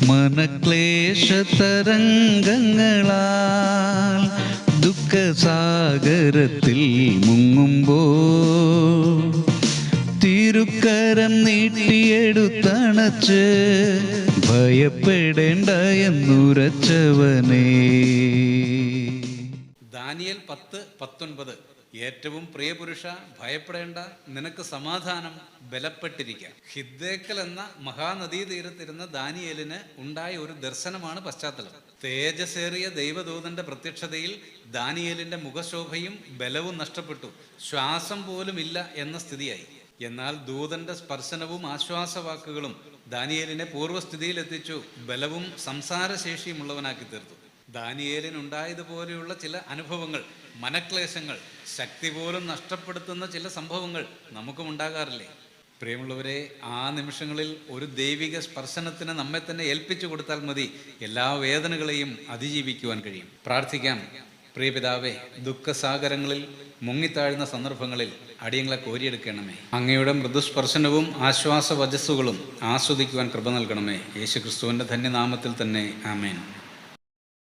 മനക്ലേശതരംഗങ്ങളാൽ ദുഃഖസാഗരത്തിൽ മുങ്ങുമ്പോ തിരുക്കരം നീട്ടിയെടുത്തണച്ച് ഭയപ്പെടേണ്ട എന്നുരച്ചവനേ. ദാനിയേൽ 10:19. ഏറ്റവും പ്രിയപുരുഷ, ഭയപ്പെടേണ്ട, നിനക്ക് സമാധാനം, ബലപ്പെട്ടിരിക്കാം. ഹിദ്ദേക്കൽ എന്ന മഹാനദീതീരത്തിരുന്ന ദാനിയേലിന് ഉണ്ടായ ഒരു ദർശനമാണ് പശ്ചാത്തലം. തേജസ്സേറിയ ദൈവദൂതന്റെ പ്രത്യക്ഷതയിൽ ദാനിയേലിന്റെ മുഖശോഭയും ബലവും നഷ്ടപ്പെട്ടു. ശ്വാസം പോലും ഇല്ല എന്ന സ്ഥിതിയായി. എന്നാൽ ദൂതന്റെ സ്പർശനവും ആശ്വാസവാക്കുകളും ദാനിയേലിനെ പൂർവ്വസ്ഥിതിയിലെത്തിച്ചു, ബലവും സംസാരശേഷിയുമുള്ളവനാക്കി തീർത്തു. ദാനിയേലിനുണ്ടായതുപോലെയുള്ള ചില അനുഭവങ്ങൾ, മനക്ലേശങ്ങൾ, ശക്തി പോലും നഷ്ടപ്പെടുത്തുന്ന ചില സംഭവങ്ങൾ നമുക്കും ഉണ്ടാകാറില്ലേ? പ്രിയമുള്ളവരെ, ആ നിമിഷങ്ങളിൽ ഒരു ദൈവിക സ്പർശനത്തിന് നമ്മെ തന്നെ ഏൽപ്പിച്ചു കൊടുത്താൽ മതി, എല്ലാ വേദനകളെയും അതിജീവിക്കുവാൻ കഴിയും. പ്രാർത്ഥിക്കാം. പ്രിയപിതാവേ, ദുഃഖസാഗരങ്ങളിൽ മുങ്ങിത്താഴുന്ന സന്ദർഭങ്ങളിൽ അടിയങ്ങളെ കോരിയെടുക്കണമേ. അങ്ങയുടെ മൃദുസ്പർശനവും ആശ്വാസ വചസ്സുകളും ആസ്വദിക്കുവാൻ കൃപ നൽകണമേ. യേശുക്രിസ്തുവിൻ്റെ ധന്യനാമത്തിൽ തന്നെ, ആമേൻ.